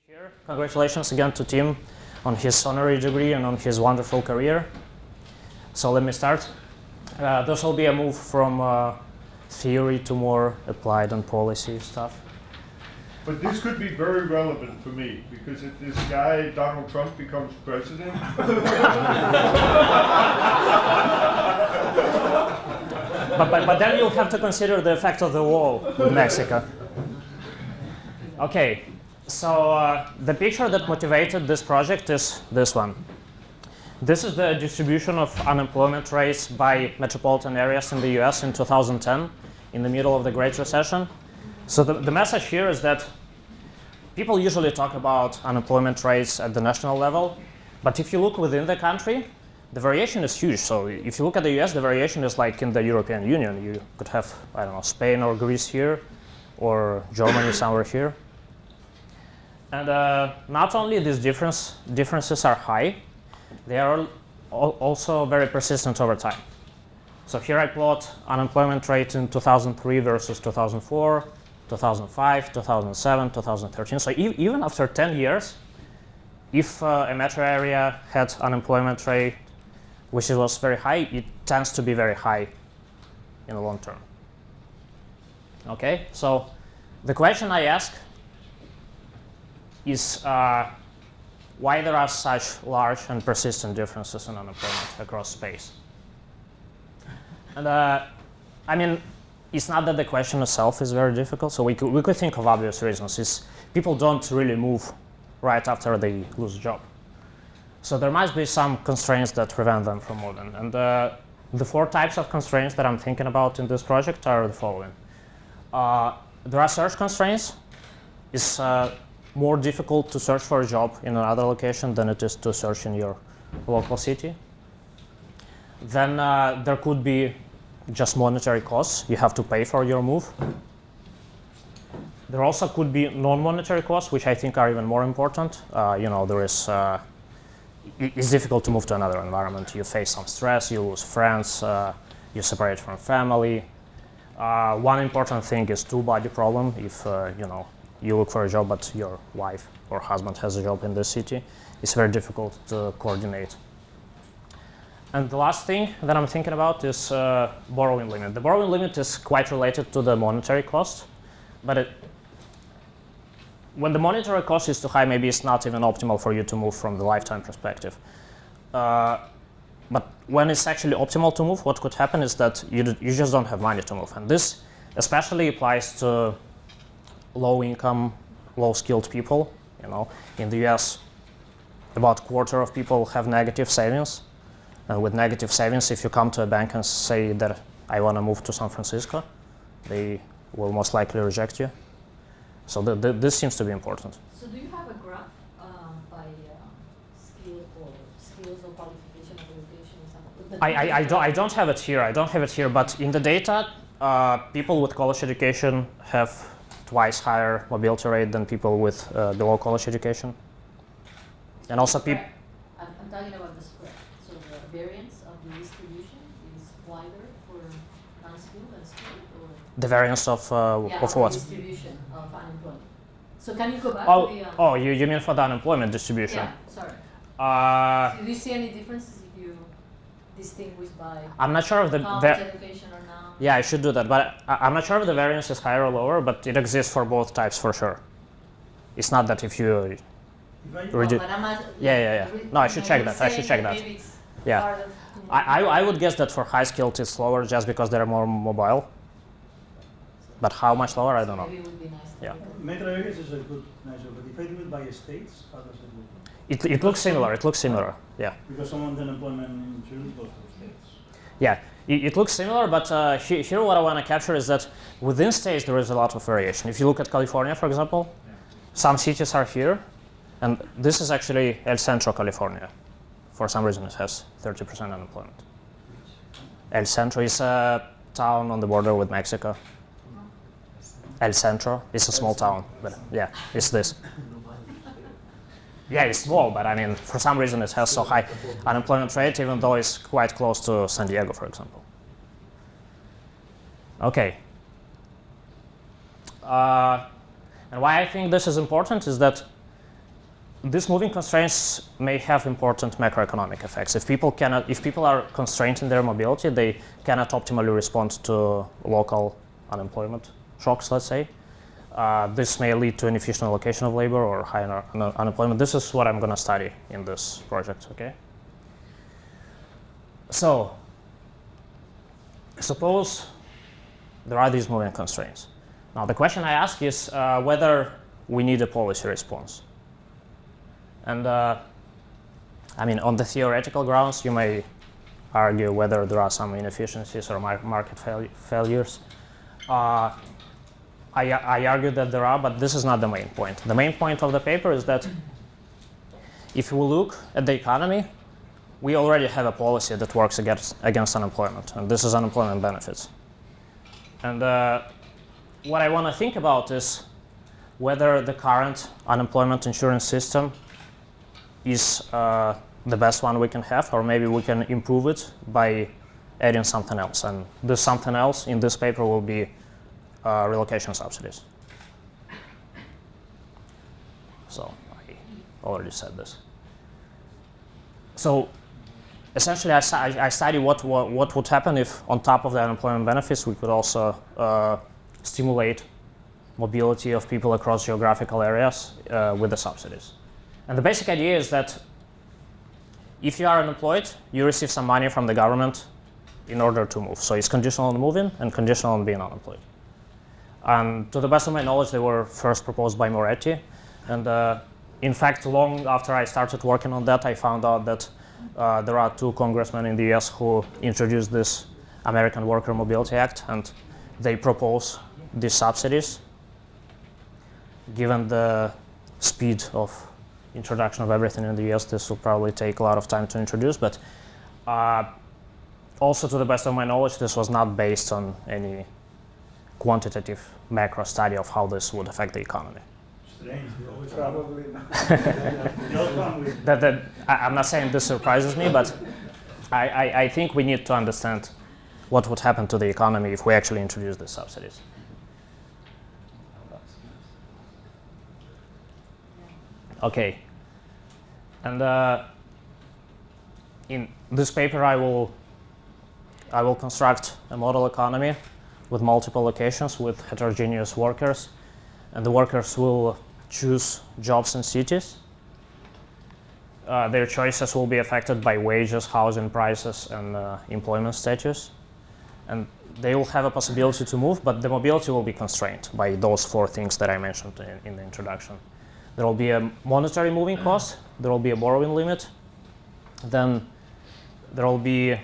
Here. Congratulations again to Tim on his honorary degree and on his wonderful career. So let me start. This will be a move from theory to more applied and policy stuff. But this could be very relevant for me, because if this guy, Donald Trump, becomes president... but then you'll have to consider the effect of the wall with Mexico. Okay, so the picture that motivated this project is this one. This is the distribution of unemployment rates by metropolitan areas in the US in 2010, in the middle of the Great Recession. So the message here is that people usually talk about unemployment rates at the national level, but if you look within the country, the variation is huge. So if you look at the US, the variation is like in the European Union. You could have, I don't know, Spain or Greece here, or Germany somewhere here. And not only these differences are high, they are also very persistent over time. So here I plot unemployment rate in 2003 versus 2004, 2005, 2007, 2013. So even after 10 years, if a metro area had unemployment rate which was very high, it tends to be very high in the long term. Okay, so the question I ask is why there are such large and persistent differences in unemployment across space. And I mean, it's not that the question itself is very difficult, so we could think of obvious reasons. It's people don't really move right after they lose a job. So there must be some constraints that prevent them from moving. And the four types of constraints that I'm thinking about in this project are the following. There are search constraints. It's more difficult to search for a job in another location than it is to search in your local city. Then there could be just monetary costs. You have to pay for your move. There also could be non-monetary costs, which I think are even more important. There is it's difficult to move to another environment. You face some stress, you lose friends, you separate from family. One important thing is two-body problem. If you look for a job, but your wife or husband has a job in the city, it's very difficult to coordinate. And the last thing that I'm thinking about is borrowing limit. The borrowing limit is quite related to the monetary cost, but when the monetary cost is too high, maybe it's not even optimal for you to move from the lifetime perspective. But when it's actually optimal to move, what could happen is that you just don't have money to move. And this especially applies to low-income, low-skilled people. In the US, about a quarter of people have negative savings. And with negative savings, if you come to a bank and say that I want to move to San Francisco, they will most likely reject you. So this seems to be important. So do you have a graph by skills or qualification or education? I don't have it here. But in the data, people with college education have twice higher mobility rate than people with below college education. And also people. I'm talking about the spread. So the variance of the distribution is wider for non-skilled and skilled, or the variance of what? Distribution of unemployment. So can you go back to the... you mean for the unemployment distribution? Yeah, sorry. So do you see any differences if you distinguish by I'm not sure if the college education or not? Yeah, I should do that, but I'm not sure if the variance is higher or lower, but it exists for both types for sure. It's not that if you reduce... No, I should check that. Yeah. I would guess that for high skilled it's lower just because they're more mobile. But how much lower, I don't know. Maybe it would be nice. Yeah. Metro areas is a good measure, but if I do it by states, how does it look? It looks similar. Yeah. Because someone's unemployment in June goes to states. Yeah, it looks similar, but here what I want to capture is that within states there is a lot of variation. If you look at California, for example, some cities are here, and this is actually El Centro, California. For some reason it has 30% unemployment. El Centro is a town on the border with Mexico. El Centro is a small town, but yeah, it's this. Yeah, it's small, but I mean, for some reason it has so high unemployment rate, even though it's quite close to San Diego, for example. Okay. And why I think this is important is that these moving constraints may have important macroeconomic effects. If people are constrained in their mobility, they cannot optimally respond to local unemployment shocks, let's say. This may lead to inefficient allocation of labor or higher unemployment. This is what I'm going to study in this project, okay? So, suppose there are these moving constraints. Now, the question I ask is whether we need a policy response. And I mean, on the theoretical grounds, you may argue whether there are some inefficiencies or market failures. I argue that there are, but this is not the main point. The main point of the paper is that if we look at the economy, we already have a policy that works against unemployment, and this is unemployment benefits. And what I want to think about is whether the current unemployment insurance system is the best one we can have, or maybe we can improve it by adding something else. And this something else in this paper will be relocation subsidies. So I already said this. So essentially, I study what would happen if, on top of the unemployment benefits, we could also stimulate mobility of people across geographical areas with the subsidies. And the basic idea is that if you are unemployed, you receive some money from the government in order to move. So it's conditional on moving and conditional on being unemployed. And to the best of my knowledge, they were first proposed by Moretti. And in fact, long after I started working on that, I found out that there are two congressmen in the US who introduced this American Worker Mobility Act, and they propose these subsidies. Given the speed of introduction of everything in the US, this will probably take a lot of time to introduce, but also to the best of my knowledge, this was not based on any quantitative macro study of how this would affect the economy. Strange, Probably not. I'm not saying this surprises me, but I think we need to understand what would happen to the economy if we actually introduce these subsidies. Okay, and in this paper I will construct a model economy with multiple locations with heterogeneous workers, and the workers will choose jobs in cities. Their choices will be affected by wages, housing prices, and employment status, and they will have a possibility to move, but the mobility will be constrained by those four things that I mentioned in the introduction. There will be a monetary moving cost, there will be a borrowing limit, then there will be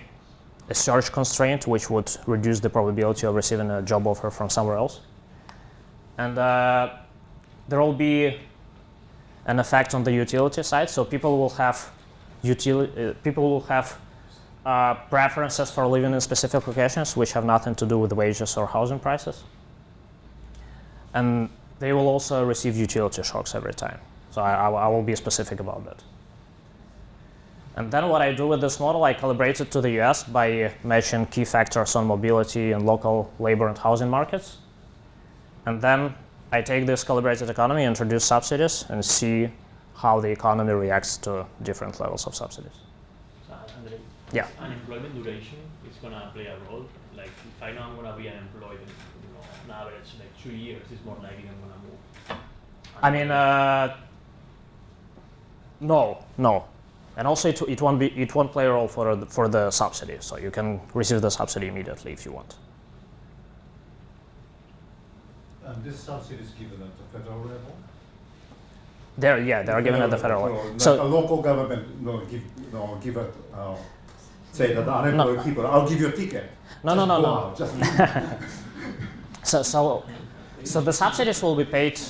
a search constraint which would reduce the probability of receiving a job offer from somewhere else. And there will be an effect on the utility side, so people will have preferences for living in specific locations which have nothing to do with wages or housing prices. And they will also receive utility shocks every time. So I will be specific about that. And then what I do with this model, I calibrate it to the US by matching key factors on mobility and local labor and housing markets. And then I take this calibrated economy, introduce subsidies, and see how the economy reacts to different levels of subsidies. Andrii, Yeah. unemployment duration is going to play a role. Like if I know I'm going to be unemployed in on average like 2 years, it's more likely I'm going to move. I mean, no. And also it won't play a role for the subsidy, so you can receive the subsidy immediately if you want. And this subsidy is given at the federal level? They are given at the federal level. So a local government give it, say that the unemployed people, I'll give you a ticket. No. Just So the subsidies will be paid.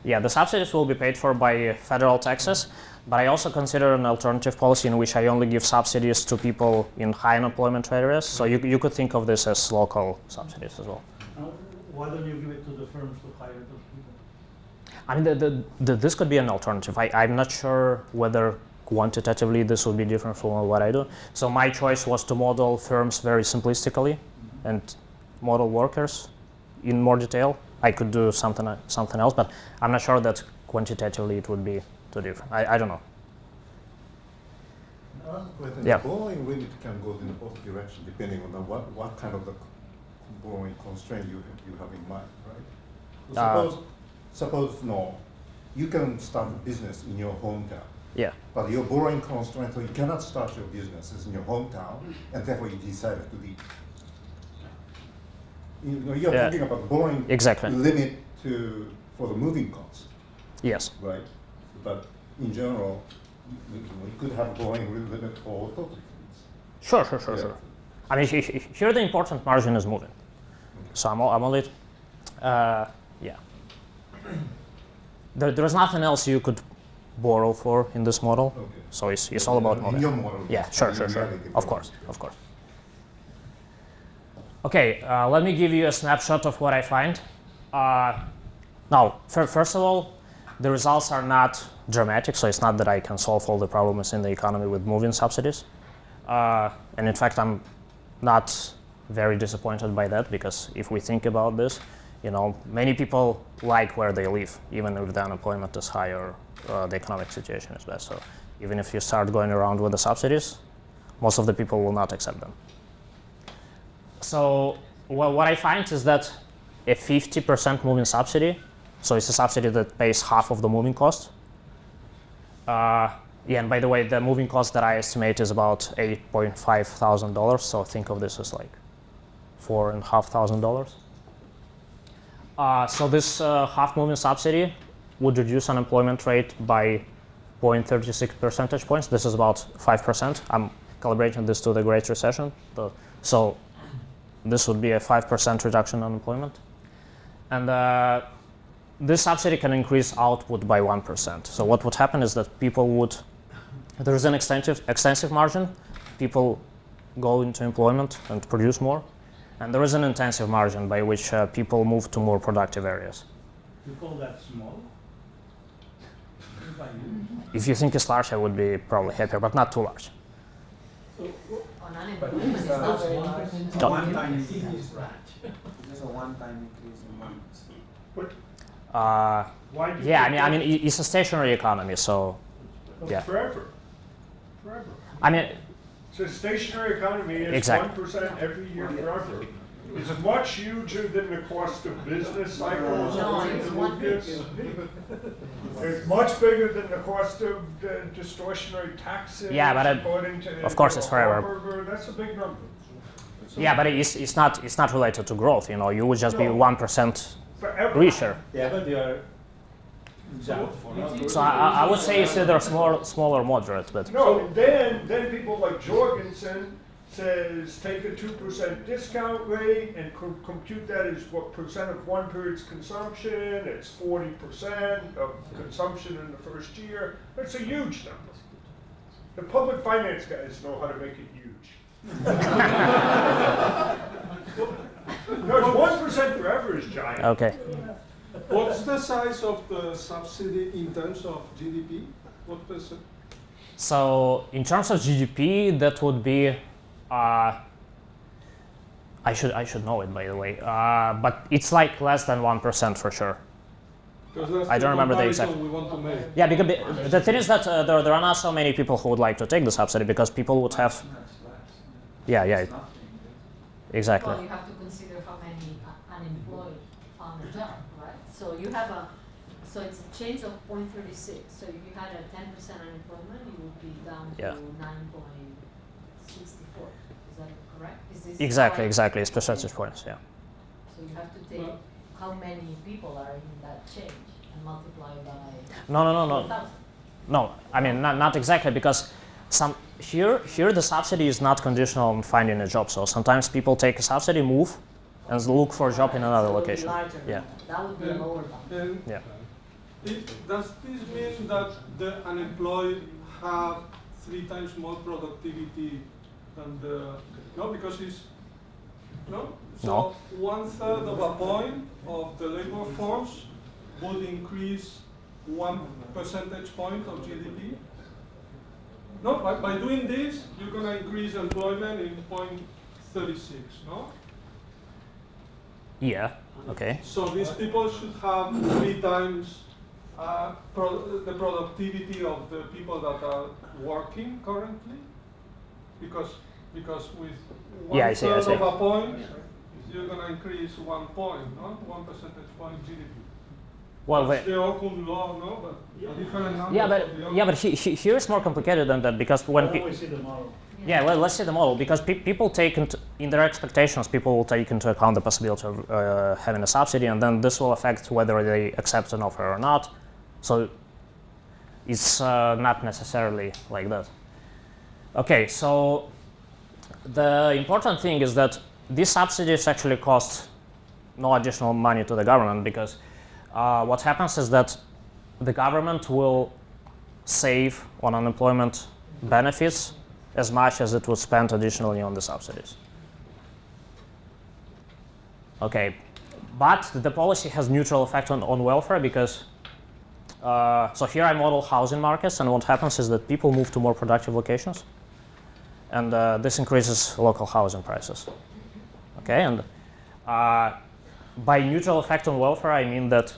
Yeah, the subsidies will be paid for by federal taxes, but I also consider an alternative policy in which I only give subsidies to people in high unemployment areas. So you could think of this as local subsidies as well. Why don't you give it to the firms to hire those people? I mean, this could be an alternative. I'm not sure whether quantitatively this would be different from what I do. So my choice was to model firms very simplistically and model workers in more detail. I could do something else, but I'm not sure that quantitatively it would be too different. I don't know. Another question. Yeah. The borrowing limit can go in both directions depending on what kind of the borrowing constraint you have in mind, right? Suppose no, you can start a business in your hometown, Yeah. but your borrowing constraint, so you cannot start your business in your hometown, and therefore you decided to leave. You're Yeah. talking about borrowing Exactly. limit for the moving cost, Yes. right? But in general, you could have borrowing limit for total things. Sure. Yeah. I mean, here the important margin is moving. So I'm only, yeah. There's nothing else you could borrow for in this model. Okay. So it's all about In moving. your model. Yeah, yes, sure. in reality, Of course. Okay, let me give you a snapshot of what I find. Now, first of all, the results are not dramatic, so it's not that I can solve all the problems in the economy with moving subsidies. And in fact, I'm not very disappointed by that, because if we think about this, many people like where they live, even if the unemployment is high or the economic situation is bad. So even if you start going around with the subsidies, most of the people will not accept them. So what I find is that a 50% moving subsidy, so it's a subsidy that pays half of the moving cost. Yeah, and by the way, the moving cost that I estimate is about $8.5 thousand. So think of this as like $4,500. So this half moving subsidy would reduce unemployment rate by 0.36 percentage points. This is about 5%. I'm calibrating this to the Great Recession. So this would be a 5% reduction in unemployment. And this subsidy can increase output by 1%. So what would happen is that there is an extensive margin. People go into employment and produce more. And there is an intensive margin by which people move to more productive areas. You call that small? If you think it's large, I would be probably happier, but not too large. On unemployment, it's not very large. No. One-time increase. Just a one-time increase in months. But Uh, why do you yeah, think I mean, it's a stationary economy, so that? yeah. Forever. I mean, So stationary economy is Exactly. 1% every year forever. It's much huger than the cost of business cycles. No, according it's to one- Lucas. It's much bigger than the cost of the distortionary taxes. Yeah, but according to of course it's forever. Harburger. That's a big number. yeah, but it's not related to growth. You would just be No. 1% Forever. richer. Yeah, but they are exempt for now. So I would say it's either small or moderate, but No, then people like Jorgensen says take a 2% discount rate and compute that as what percent of one period's consumption. It's 40% of consumption in the first year. That's a huge number. The public finance guys know how to make it huge. No, it's 1% forever is giant. okay. What's the size of the subsidy in terms of GDP? What percent? So in terms of GDP, that would be, I should know it by the way, but it's like less than 1% for sure. Because that's I don't remember the comparison exact- we want to make. Yeah, because the thing is that there are not so many people who would like to take the subsidy because people would have, yeah, exactly. Well, you have to consider how many unemployed found a job, right? So you have so it's a change of 0.36. So if you had a 10% unemployment, you would be down to Yeah. 9.64. Is that correct? Is this Exactly, correct? exactly. It's percentage points, yeah. So you have to take how many people are in that change and multiply by No. 1,000. No, I mean, not exactly, because here the subsidy is not conditional on finding a job. So sometimes people take a subsidy, move, and look for a job in another So it would be location. larger than Yeah. that. That would be Yeah. lower bound. And Yeah. does this mean that the unemployed have 3 times more productivity than the, no, because it's, no? So No. 1/3 of a point of the labor force would increase 1 percentage point of GDP? No, by doing this, you're gonna increase employment in 0.36, no? Yeah, okay. So these people should have 3 times the productivity of the people that are working currently? Because with Yeah, I one see. third of a point, you're going to increase 1 point, no? 1 percentage point GDP. Well, That's the Ockham law, no? But different numbers. yeah, but here it's more complicated than that, because when How do we see the model? yeah, well, let's see the model, because people take in their expectations, people will take into account the possibility of having a subsidy, and then this will affect whether they accept an offer or not. So it's not necessarily like that. Okay, so the important thing is that these subsidies actually cost no additional money to the government, because what happens is that the government will save on unemployment benefits as much as it would spend additionally on the subsidies. Okay, but the policy has neutral effect on welfare, because so here I model housing markets, and what happens is that people move to more productive locations, and this increases local housing prices. Okay, and by neutral effect on welfare, I mean that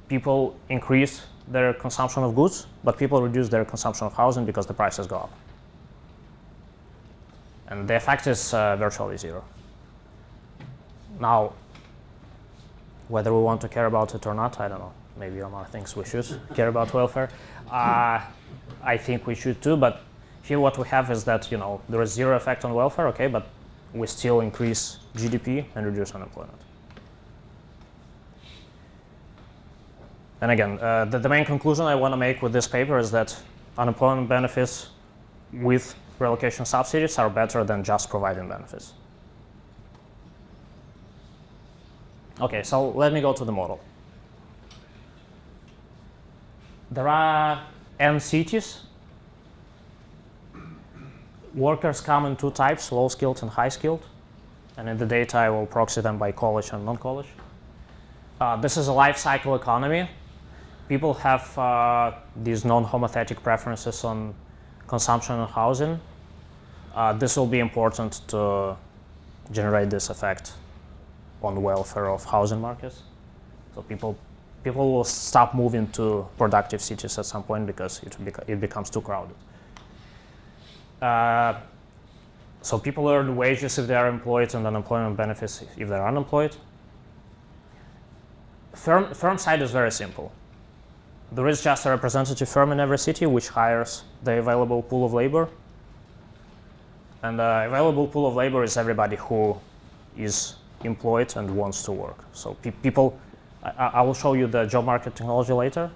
people increase their consumption of goods, but people reduce their consumption of housing because the prices go up. And the effect is virtually zero. Now, whether we want to care about it or not, I don't know. Maybe Omar thinks we should care about welfare. I think we should too, but here what we have is that, there is zero effect on welfare, okay, but we still increase GDP and reduce unemployment. And again, the main conclusion I want to make with this paper is that unemployment benefits with relocation subsidies are better than just providing benefits. Okay, so let me go to the model. There are n cities. Workers come in two types, low-skilled and high-skilled. And in the data, I will proxy them by college and non-college. This is a life cycle economy. People have these non-homothetic preferences on consumption and housing. This will be important to generate this effect on the welfare of housing markets. So people will stop moving to productive cities at some point because it becomes too crowded. So people earn wages if they are employed and unemployment benefits if they're unemployed. Firm side is very simple. There is just a representative firm in every city which hires the available pool of labor. And the available pool of labor is everybody who is employed and wants to work. So people, I will show you the job market technology later,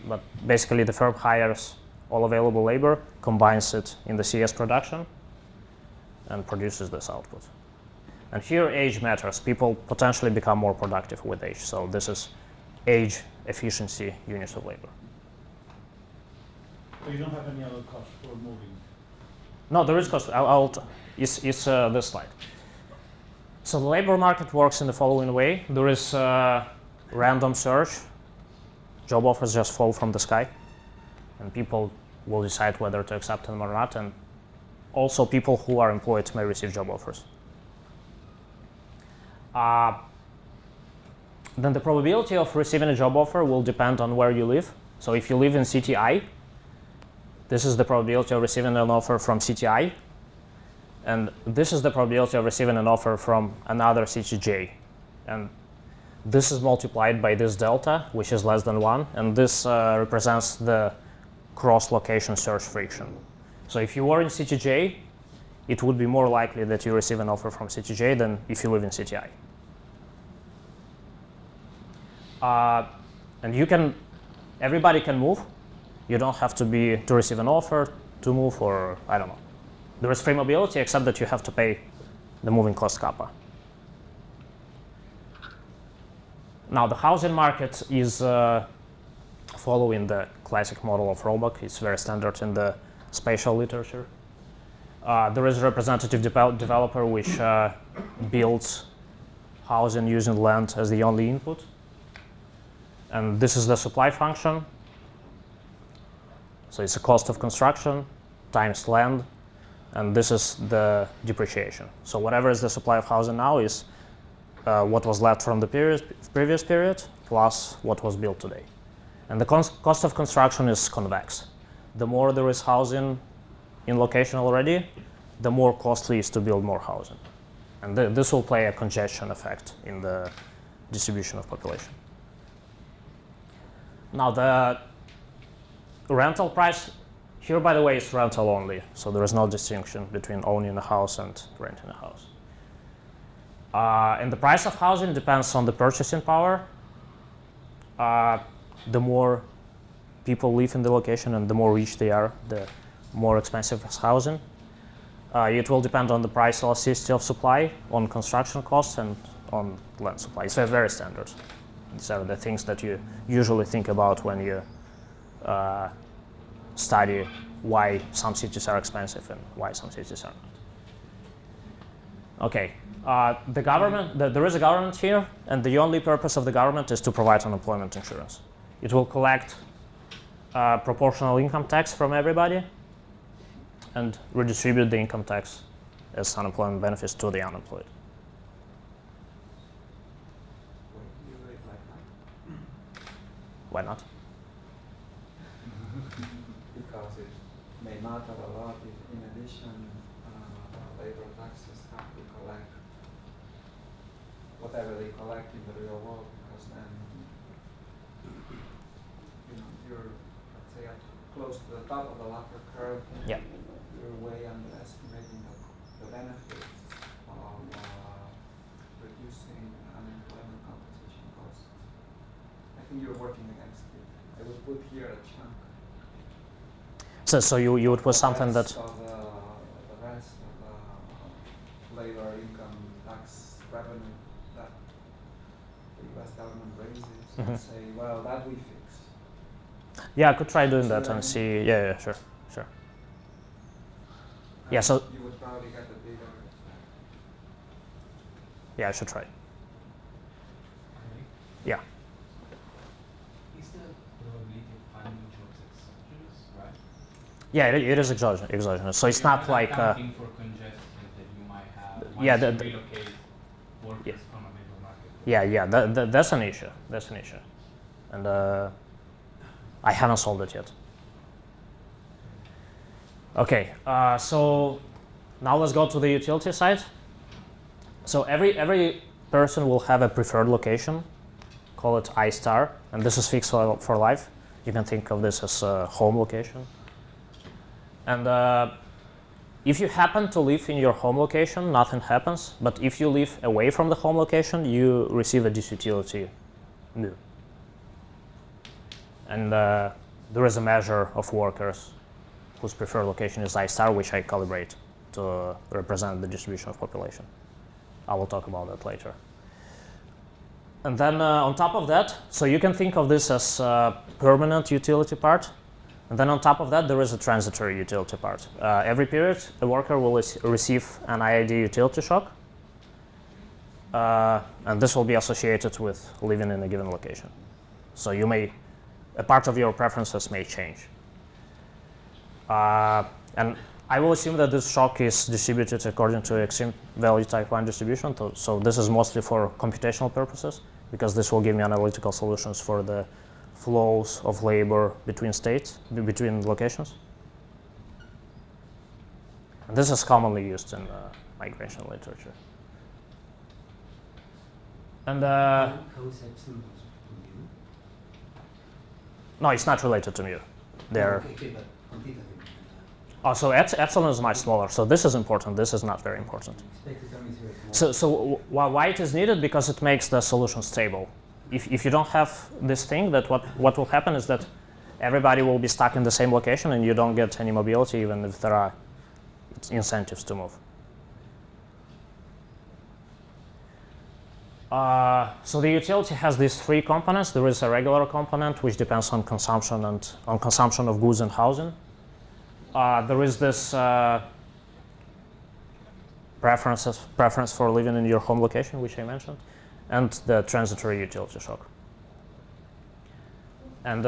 but basically the firm hires all available labor, combines it in the CS production, and produces this output. And here age matters. People potentially become more productive with age. So this is age efficiency units of labor. So you don't have any other cost for moving? No, there is cost. It's this slide. So the labor market works in the following way. There is random search. Job offers just fall from the sky, and people will decide whether to accept them or not. And also people who are employed may receive job offers. Then the probability of receiving a job offer will depend on where you live. So if you live in city I, this is the probability of receiving an offer from city I. And this is the probability of receiving an offer from another city J. And this is multiplied by this delta, which is less than 1. And this represents the cross-location search friction. So if you were in city J, it would be more likely that you receive an offer from city J than if you live in city I. And everybody can move. You don't have to receive an offer to move, or I don't know. There is free mobility, except that you have to pay the moving cost kappa. Now the housing market is following the classic model of Roebuck. It's very standard in the spatial literature. There is a representative developer which builds housing using land as the only input. And this is the supply function. So it's the cost of construction times land, and this is the depreciation. So whatever is the supply of housing now is what was left from the previous period plus what was built today. And the cost of construction is convex. The more there is housing in location already, the more costly it is to build more housing. And this will play a congestion effect in the distribution of population. Now the rental price, here by the way is rental only, so there is no distinction between owning a house and renting a house. And the price of housing depends on the purchasing power. The more people live in the location and the more rich they are, the more expensive is housing. It will depend on the price elasticity of supply, on construction costs, and on land supply. It's very standard. These are the things that you usually think about when you study why some cities are expensive and why some cities are not. Okay, the government, there is a government here, and the only purpose of the government is to provide unemployment insurance. It will collect proportional income tax from everybody and redistribute the income tax as unemployment benefits to the unemployed. Why not? Because it may matter a lot if, in addition, labor taxes have to collect whatever they collect in the real world, because then you're, let's say, close to the top of the ladder curve. Yeah. You're way underestimating the benefits of reducing unemployment compensation costs. I think you're working against it. I would put here a chunk. So you would put something that... The rest of the labor income tax revenue that the US government raises and say, well, that we fix. Yeah, I could try doing that and see. Yeah, sure. Yeah, so you would probably get a bigger. Yeah, I should try. Yeah. Is the probability of finding jobs exogenous, right? Yeah, it is exogenous. So it's not like. Accounting for congestion that you might have once Yeah, you relocate workers from a labor market. Yeah, that's an issue. That's an issue, and I haven't solved it yet. Okay, so now let's go to the utility side. So every person will have a preferred location, call it I star, and this is fixed for life. You can think of this as a home location. And if you happen to live in your home location, nothing happens. But if you live away from the home location, you receive a disutility mu. And there is a measure of workers whose preferred location is I star, which I calibrate to represent the distribution of population. I will talk about that later. And then on top of that, so you can think of this as a permanent utility part. And then on top of that, there is a transitory utility part. Every period, a worker will receive an IID utility shock. And this will be associated with living in a given location. So a part of your preferences may change. And I will assume that this shock is distributed according to extreme value type 1 distribution. So this is mostly for computational purposes, because this will give me analytical solutions for the flows of labor between states, between locations. And this is commonly used in migration literature. And no, it's not related to mu. They're Okay, but quantitative. so epsilon is much smaller, so this is important. This is not very important. Expected term is very small. So why it is needed? Because it makes the solution stable. If you don't have this thing, that what will happen is that everybody will be stuck in the same location and you don't get any mobility, even if there are incentives to move. So the utility has these three components. There is a regular component, which depends on consumption and on consumption of goods and housing. There is this preference for living in your home location, which I mentioned, and the transitory utility shock. And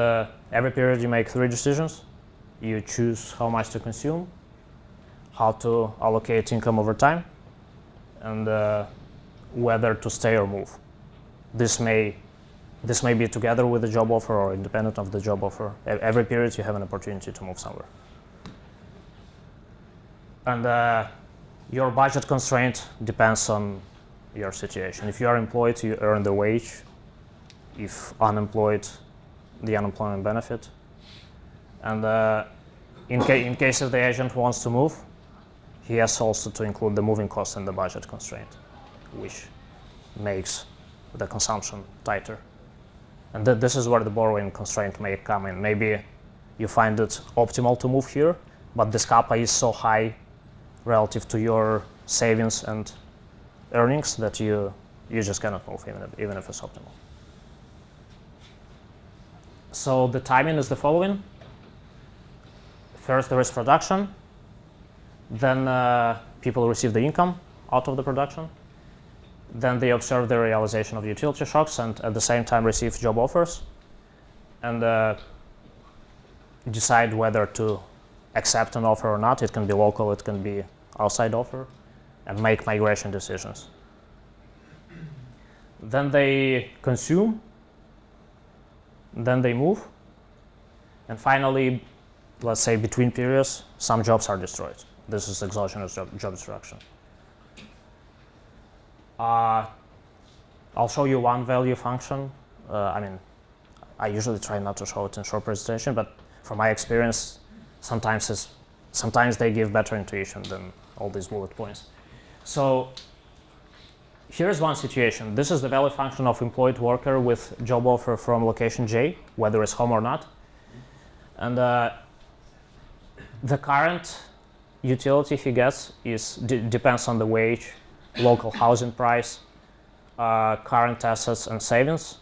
every period you make three decisions. You choose how much to consume, how to allocate income over time, and whether to stay or move. This may This may be together with the job offer or independent of the job offer. Every period you have an opportunity to move somewhere. And your budget constraint depends on your situation. If you are employed, you earn the wage. If unemployed, the unemployment benefit. And in case if the agent wants to move, he has also to include the moving cost in the budget constraint, which makes the consumption tighter. And this is where the borrowing constraint may come in. Maybe you find it optimal to move here, but this kappa is so high relative to your savings and earnings that you just cannot move even if it's optimal. So the timing is the following. First there is production, then people receive the income out of the production, then they observe the realization of utility shocks and at the same time receive job offers and decide whether to accept an offer or not. It can be local, it can be outside offer, and make migration decisions. Then they consume, then they move, and finally, let's say between periods, some jobs are destroyed. This is exogenous job destruction. I'll show you one value function. I usually try not to show it in short presentation, but from my experience, sometimes they give better intuition than all these bullet points. So here's one situation. This is the value function of employed worker with job offer from location J, whether it's home or not. And the current utility he gets depends on the wage, local housing price, current assets and savings,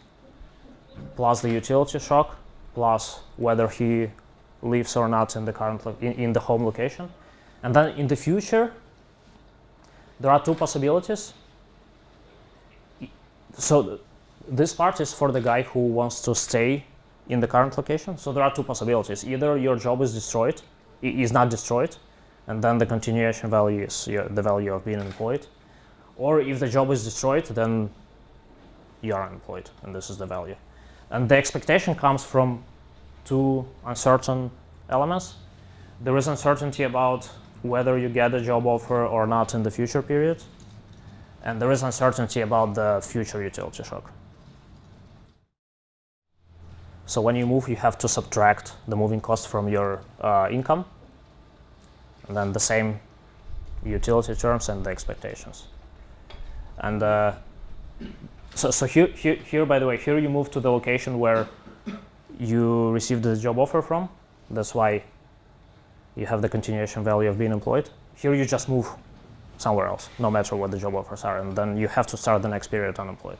plus the utility shock, plus whether he lives or not in the in the home location. And then in the future, there are two possibilities. So this part is for the guy who wants to stay in the current location. So there are two possibilities. Either your job is not destroyed, and then the continuation value is the value of being employed. Or if the job is destroyed, then you are unemployed, and this is the value. And the expectation comes from two uncertain elements. There is uncertainty about whether you get a job offer or not in the future period, and there is uncertainty about the future utility shock. So when you move, you have to subtract the moving cost from your income, and then the same utility terms and the expectations. And so here, by the way, here you move to the location where you received the job offer from. That's why you have the continuation value of being employed. Here you just move somewhere else, no matter what the job offers are, and then you have to start the next period unemployed.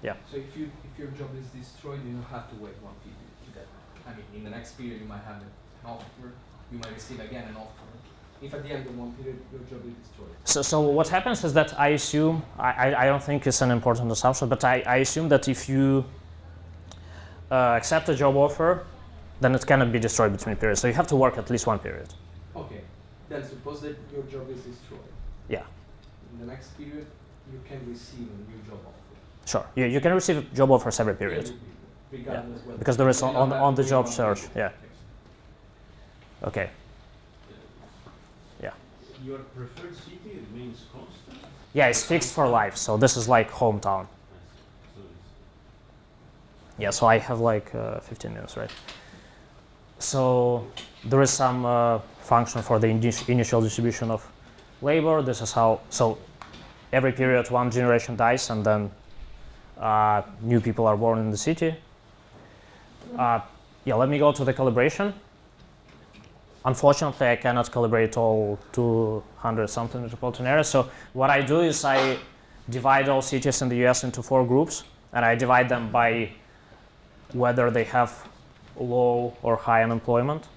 Yeah. So if your job is destroyed, you don't have to wait one period to get. I mean, in the next period you might have an offer, you might receive again an offer. If at the end of one period your job is destroyed. So what happens is that I assume, I don't think it's an important assumption, but I assume that if you accept a job offer, then it cannot be destroyed between periods. So you have to work at least one period. Okay. Then suppose that your job is destroyed. Yeah. In the next period, you can receive a new job offer. Sure. You can receive job offers every period. Regardless whether because there is on the job search. Yeah. Okay. Yeah. Your preferred city remains constant? Yeah, it's fixed for life. So this is like hometown. Yeah, so I have like 15 minutes, right? So there is some function for the initial distribution of labor. This is how, so every period one generation dies and then new people are born in the city. Yeah, let me go to the calibration. Unfortunately, I cannot calibrate all 200 something metropolitan areas. So what I do is I divide all cities in the US into 4 groups, and I divide them by whether they have low or high unemployment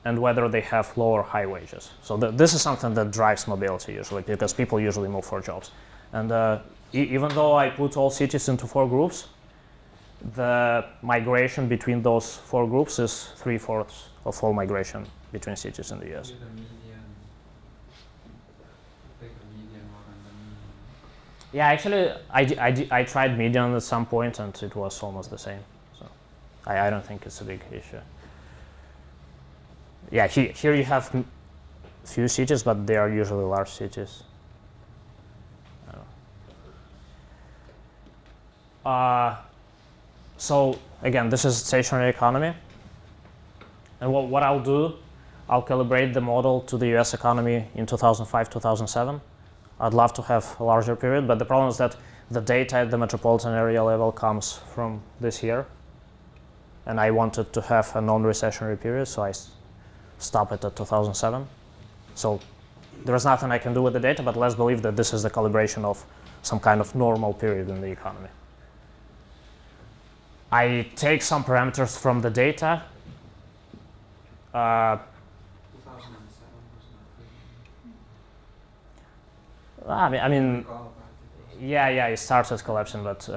and whether they have low or high wages. So this is something that drives mobility usually, because people usually move for jobs. And even though I put all cities into 4 groups, the migration between those 4 groups is 3/4 of all migration between cities in the US. Yeah, actually, I tried median at some point and it was almost the same. So I don't think it's a big issue. Yeah, here you have few cities, but they are usually large cities. So again, this is stationary economy. And what I'll do, I'll calibrate the model to the US economy in 2005, 2007. I'd love to have a larger period, but the problem is that the data at the metropolitan area level comes from this year. And I wanted to have a non-recessionary period, so I stop it at 2007. So there's nothing I can do with the data, but let's believe that this is the calibration of some kind of normal period in the economy. I take some parameters from the data. 2007 was not I mean, yeah, it started collapsing, but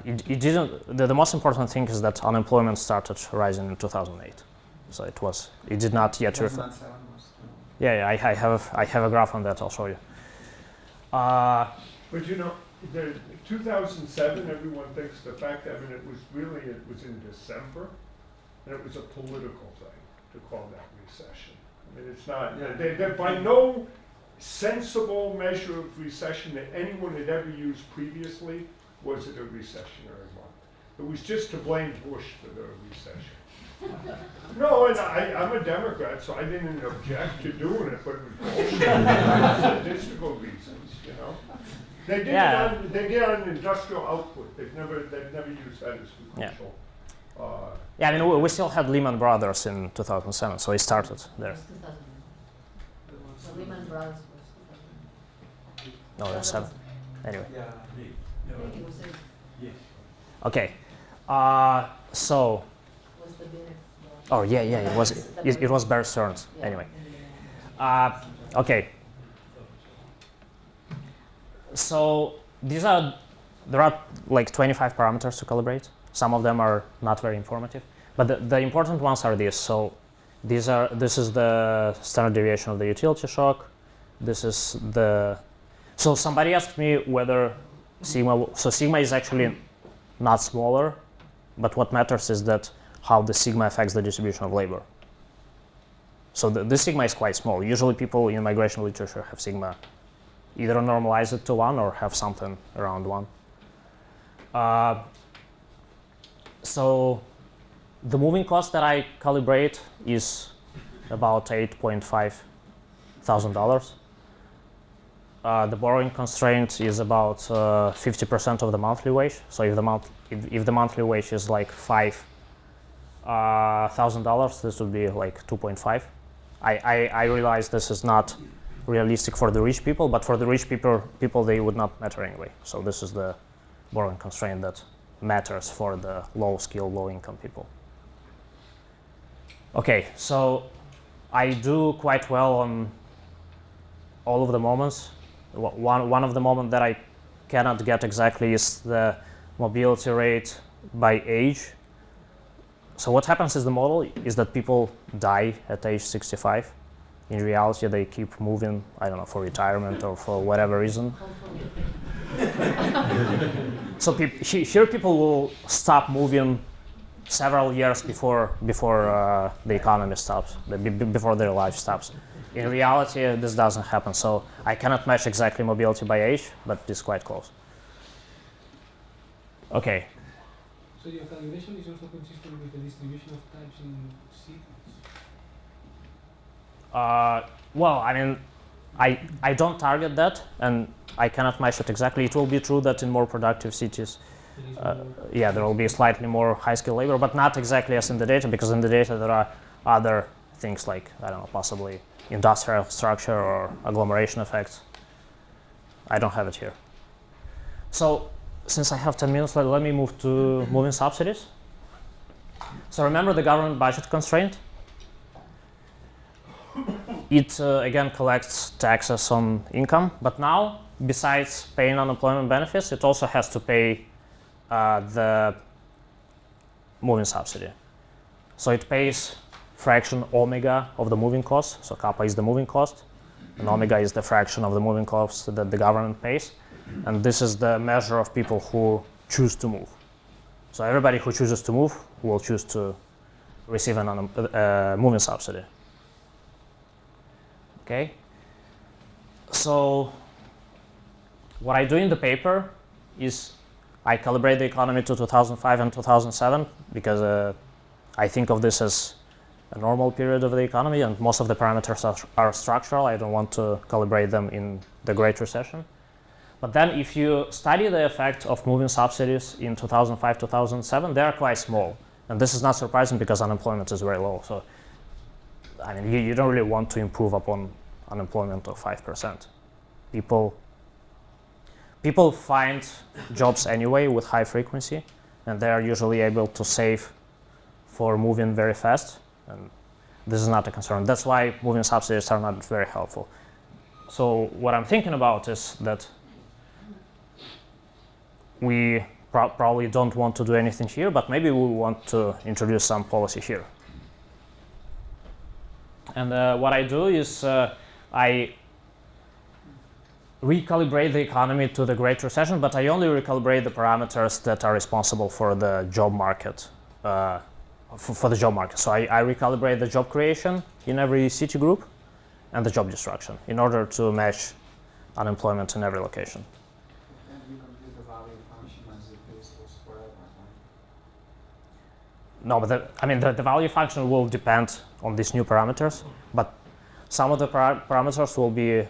it didn't. The most important thing is that unemployment started rising in 2008. So it did not yet reflect. Yeah, I have a graph on that. I'll show you. But you know, the 2007, everyone thinks the fact that, I mean, it was in December, and it was a political thing to call that recession. I mean, it's not, they're by no sensible measure of recession that anyone had ever used previously was it a recessionary month. It was just to blame Bush for the recession. No, and I'm a Democrat, so I didn't object to doing it, but it was bullshit. Statistical reasons, you know. They did it on industrial output. They've never used that as crucial. Yeah, I mean, we still had Lehman Brothers in 2007, so it started there. It was 2000. So Lehman Brothers was 2000. No, that's 7. Anyway. Yeah. I think it was 8. Yes. Okay. So. Was the Binex, Oh yeah, it was Bear Stearns. yeah. Anyway. Okay. So there are like 25 parameters to calibrate. Some of them are not very informative, but the important ones are these. So this is the standard deviation of the utility shock. So somebody asked me whether sigma. So sigma is actually not smaller, but what matters is that how the sigma affects the distribution of labor. So the sigma is quite small. Usually people in migration literature have sigma either normalize it to 1 or have something around 1. So the moving cost that I calibrate is about $8,500. The borrowing constraint is about 50% of the monthly wage. So if the monthly wage is like $5,000, this would be like 2.5. I realize this is not realistic for the rich people, but for the rich people they would not matter anyway. So this is the borrowing constraint that matters for the low-skill, low-income people. Okay, so I do quite well on all of the moments. One of the moments that I cannot get exactly is the mobility rate by age. So what happens is the model is that people die at age 65. In reality, they keep moving, I don't know, for retirement or for whatever reason. So here people will stop moving several years before the economy stops, before their life stops. In reality, this doesn't happen. So I cannot match exactly mobility by age, but it's quite close. Okay. So your calibration is also consistent with the distribution of types in cities? Well, I mean, I don't target that, and I cannot match it exactly. It will be true that in more productive cities, there will be slightly more high-skill labor, but not exactly as in the data, because in the data there are other things like, I don't know, possibly industrial structure or agglomeration effects. I don't have it here. So since I have 10 minutes, let me move to moving subsidies. So remember the government budget constraint? It again collects taxes on income, but now, besides paying unemployment benefits, it also has to pay the moving subsidy. So it pays fraction omega of the moving cost. So kappa is the moving cost, and omega is the fraction of the moving cost that the government pays. and this is the measure of people who choose to move. So everybody who chooses to move will choose to receive a moving subsidy. Okay. So what I do in the paper is I calibrate the economy to 2005 and 2007 because I think of this as a normal period of the economy, and most of the parameters are structural. I don't want to calibrate them in the Great Recession. But then if you study the effect of moving subsidies in 2005, 2007, they are quite small. And this is not surprising because unemployment is very low. So I mean, you don't really want to improve upon unemployment of 5%. People find jobs anyway with high frequency, and they are usually able to save for moving very fast. And this is not a concern. That's why moving subsidies are not very helpful. So what I'm thinking about is that we probably don't want to do anything here, but maybe we want to introduce some policy here. And what I do is I recalibrate the economy to the Great Recession, but I only recalibrate the parameters that are responsible for the job market. For the job market. So I recalibrate the job creation in every city group and the job destruction in order to match unemployment in every location. And you compute the value function as if this was forever, right? No, but the value function will depend on these new parameters, but some of the parameters will be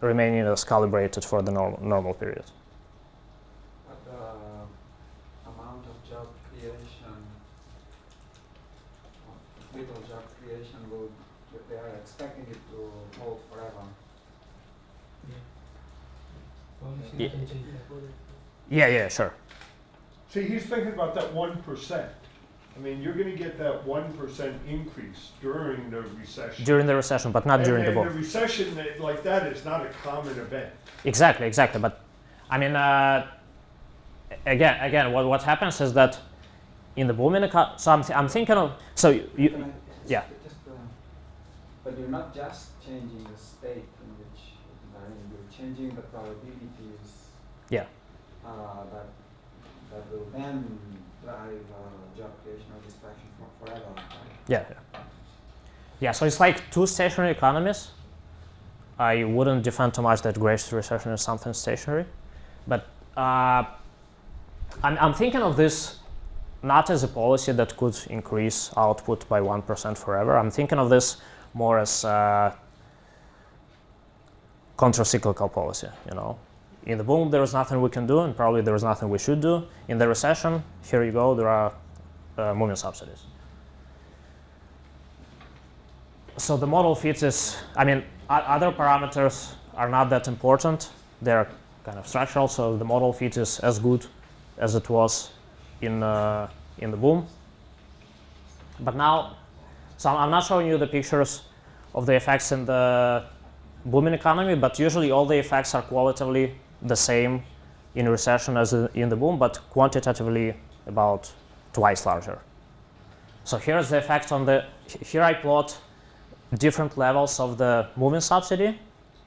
remaining as calibrated for the normal period. But the amount of job creation, little job creation, they are expecting it to hold forever. Yeah, sure. See, he's thinking about that 1%. I mean, you're going to get that 1% increase during the recession. During the recession, but not during the boom. And the recession like that is not a common event. Exactly. But I mean, again, what happens is that in the booming economy, so I'm thinking of, so you yeah. But you're not just changing the state in which you're changing the probabilities. Yeah. That will then drive job creation or destruction forever. Right? Yeah. So it's like two stationary economies. I wouldn't defend too much that Great Recession is something stationary, but I'm thinking of this not as a policy that could increase output by 1% forever. I'm thinking of this more as counter-cyclical policy, In the boom, there is nothing we can do, and probably there is nothing we should do. In the recession, here you go, there are moving subsidies. So the model fits is, other parameters are not that important. They're kind of structural, so the model fit is as good as it was in the boom. But now, so I'm not showing you the pictures of the effects in the booming economy, but usually all the effects are qualitatively the same in recession as in the boom, but quantitatively about twice larger. So here's the effect here I plot different levels of the moving subsidy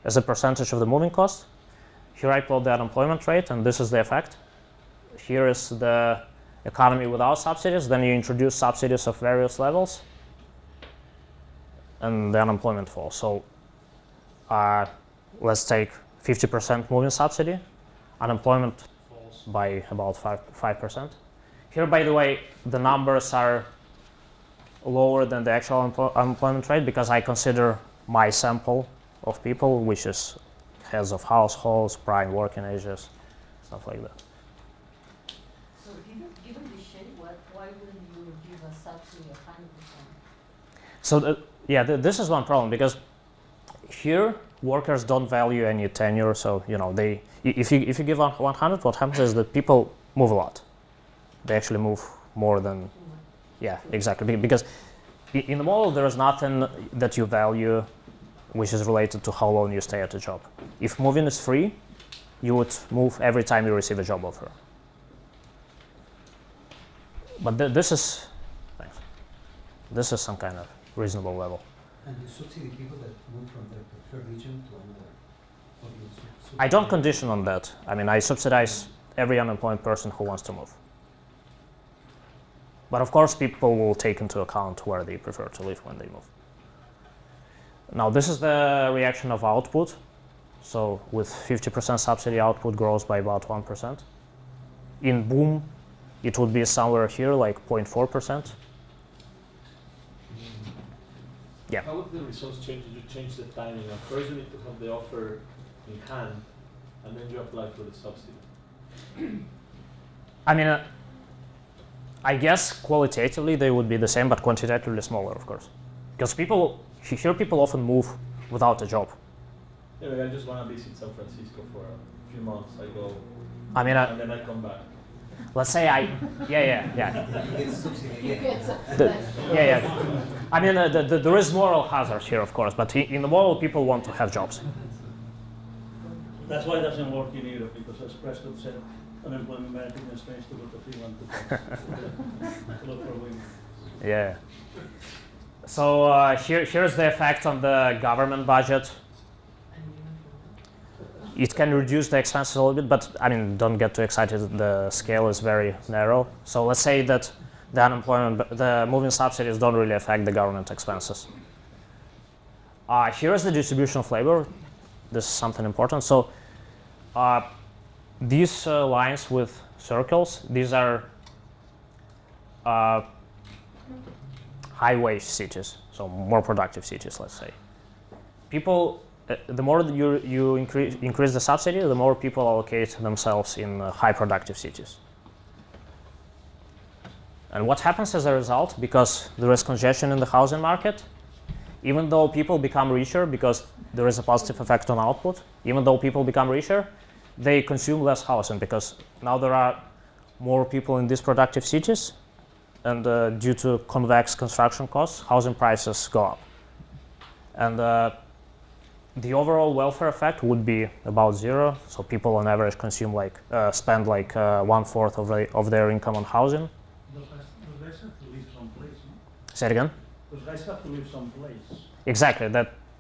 as a percentage of the moving cost. Here I plot the unemployment rate, and this is the effect. Here is the economy without subsidies. Then you introduce subsidies of various levels, and the unemployment falls. So let's take 50% moving subsidy. Unemployment falls by about 5%. Here, by the way, the numbers are lower than the actual unemployment rate because I consider my sample of people, which is heads of households, prime working ages, stuff like that. So given the shape, why wouldn't you give a subsidy of 100%? So this is one problem because here workers don't value any tenure. So if you give 100, what happens is that people move a lot. They actually move more than. Yeah, exactly. Because in the model, there is nothing that you value which is related to how long you stay at a job. If moving is free, you would move every time you receive a job offer. But this is some kind of reasonable level. And you subsidy people that move from their preferred region to another? Or you I don't condition on that. I mean, I subsidize every unemployed person who wants to move. But of course, people will take into account where they prefer to live when they move. Now, this is the reaction of output. So with 50% subsidy, output grows by about 1%. In boom, it would be somewhere here, like 0.4%. Yeah. How would the results change if you change the timing? First, you need to have the offer in hand, and then you apply for the subsidy. I mean, I guess qualitatively they would be the same, but quantitatively smaller, of course. Because people often move without a job. Anyway, I just want to visit San Francisco for a few months. I go, I mean, and then I come back. let's say yeah. You get Yeah. I mean, there is moral hazard here, of course, but in the model, people want to have jobs. That's why it doesn't work in Europe, because as Prescott said, unemployment benefit in Spain is to go to Finland to look for women. Yeah. So here's the effect on the government budget. It can reduce the expenses a little bit, but I mean, don't get too excited. The scale is very narrow. So let's say that the moving subsidies don't really affect the government expenses. Here is the distribution of labor. This is something important. So these lines with circles, these are high-wage cities, so more productive cities, let's say. People, the more that you increase the subsidy, the more people allocate themselves in high productive cities. And what happens as a result, because there is congestion in the housing market, even though people become richer, because there is a positive effect on output, even though people become richer, they consume less housing, because now there are more people in these productive cities, and due to convex construction costs, housing prices go up. And the overall welfare effect would be about zero. So people on average consume spend 1/4 of their income on housing. Those guys have to live someplace, no? Say it again? Those guys have to live someplace. Exactly.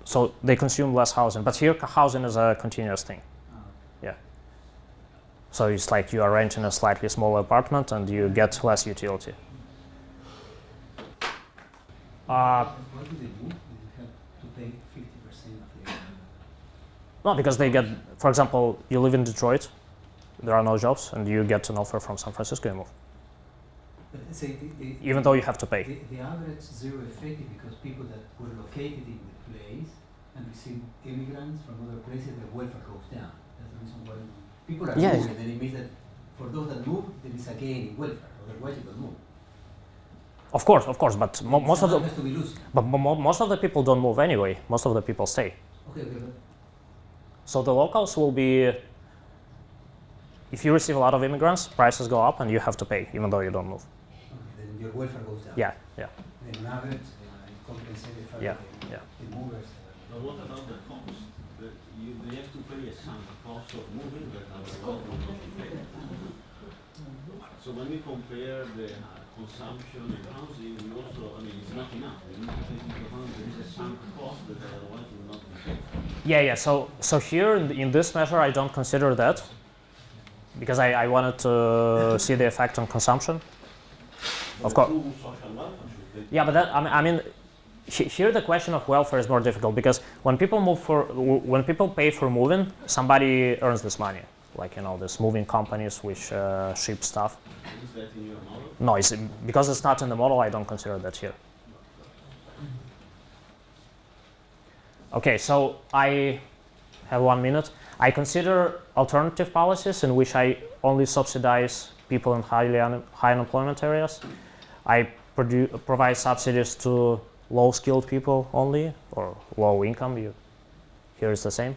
So they consume less housing. But here, housing is a continuous thing. Yeah. So it's like you are renting a slightly smaller apartment and you get less utility. Why do they move? You have to pay 50% of the No, because they get, for example, you live in Detroit, there are no jobs, and you get an offer from San Francisco, you move. But say even though you have to pay. The average zero effect is because people that were located in the place and receive immigrants from other places, their welfare goes down. That's the reason why people are moving, and it means that for those that move, there is a gain in welfare. Otherwise, you don't move. Of course, but most of the people don't move anyway. Most of the people stay. Okay, but so the locals will be, if you receive a lot of immigrants, prices go up and you have to pay, even though you don't move. okay, then your welfare goes down. Yeah. Then on average, compensated for the movers. But what about the cost? They have to pay a sunk cost of moving, but otherwise they will not pay. So when we compare the consumption and housing, we also, it's not enough. We need to take into account there is a sunk cost that otherwise will not be paid. Yeah. So here in this measure, I don't consider that because I wanted to see the effect on consumption. Of course. Yeah, but here the question of welfare is more difficult because when people pay for moving, somebody earns this money. Like, these moving companies which ship stuff. Is that in your model? No, because it's not in the model, I don't consider that here. Okay, so I have 1 minute. I consider alternative policies in which I only subsidize people in high unemployment areas. I provide subsidies to low-skilled people only, or low income. Here is the same.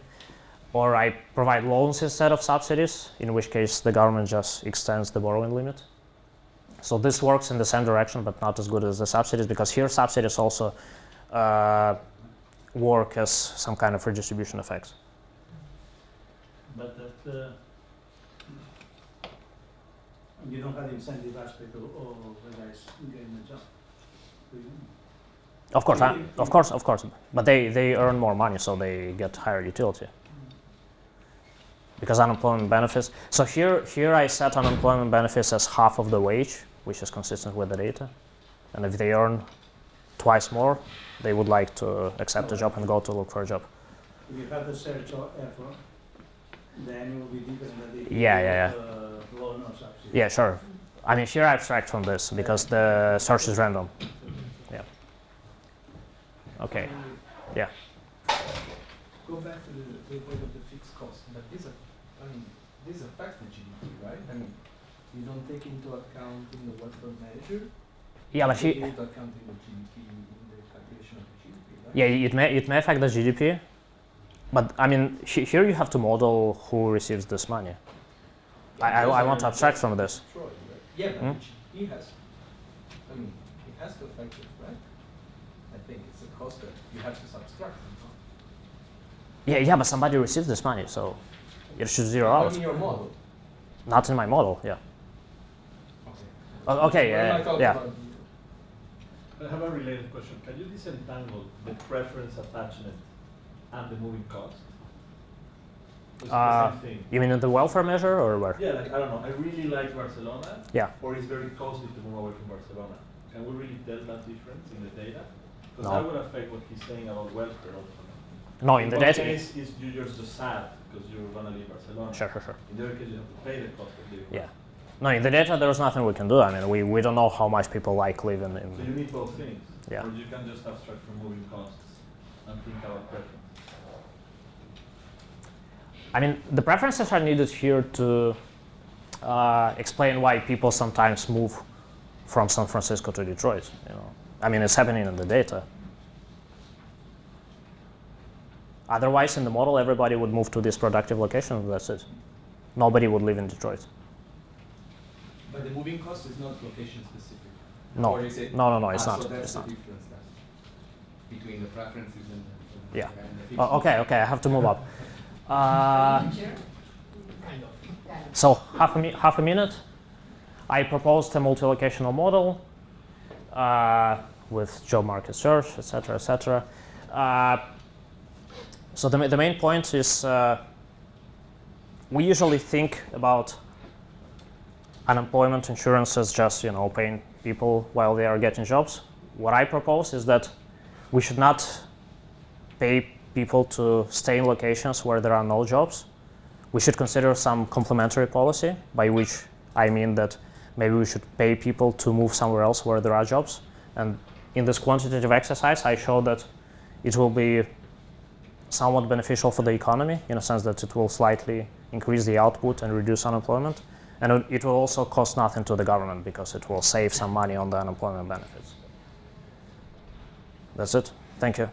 Or I provide loans instead of subsidies, in which case the government just extends the borrowing limit. So this works in the same direction, but not as good as the subsidies, because here subsidies also work as some kind of redistribution effect. But you don't have the incentive aspect of the guys getting a job. Do you? Of course. But they earn more money, so they get higher utility. because unemployment benefits. So here I set unemployment benefits as half of the wage, which is consistent with the data. And if they earn twice more, they would like to accept a job and go to look for a job. If you have the search effort, then it will be different than the Yeah. loan or subsidy. Yeah, sure. I mean, here I abstract from this because the search is random. Yeah. Okay. Yeah. Go back to the point of the fixed cost, but this affects the GDP, right? I mean, you don't take into account in the welfare measure. Yeah, but you take into account in the GDP, in the calculation of the GDP, right? yeah, it may affect the GDP, but I mean, here you have to model who receives this money. I want to abstract from this. Destroyed, right? Yeah, but the GDP has, I mean, it has to affect it, right? I think it's a cost that you have to subtract. Yeah, but somebody receives this money, so it should zero out. Not in your model. Not in my model, yeah. Okay, yeah. I have a related question. Can you disentangle the preference attachment and the moving cost? It's the same thing. You mean in the welfare measure or where? Yeah, like I don't know. I really like Barcelona. Yeah. Or it's very costly to move away from Barcelona. Can we really tell that difference in the data? Because No. that would affect what he's saying about welfare also. No, in the one data. case is you're just sad because you're gonna leave Barcelona. Sure. In the other case, you have to pay the cost of living. Yeah. No, in the data there is nothing we can do. I mean, we don't know how much people like living in. So you need both things. Yeah. Or you can just abstract from moving costs and think about preference. I mean, the preferences are needed here to explain why people sometimes move from San Francisco to Detroit. You know, I mean, it's happening in the data. Otherwise, in the model, everybody would move to this productive location, and that's it. Nobody would live in Detroit. But the moving cost is not location specific. No, Or is it? no, it's not. So that's It's the not. difference then between the preferences and the Yeah. and the fixed Oh, okay, I have to move up. Kind of. So half a minute. I proposed a multi-locational model with job market search, etc., etc. So the main point is we usually think about unemployment insurance as just paying people while they are getting jobs. What I propose is that we should not pay people to stay in locations where there are no jobs. We should consider some complementary policy, by which I mean that maybe we should pay people to move somewhere else where there are jobs. And in this quantitative exercise, I show that it will be somewhat beneficial for the economy, in a sense that it will slightly increase the output and reduce unemployment. And it will also cost nothing to the government because it will save some money on the unemployment benefits. That's it. Thank you.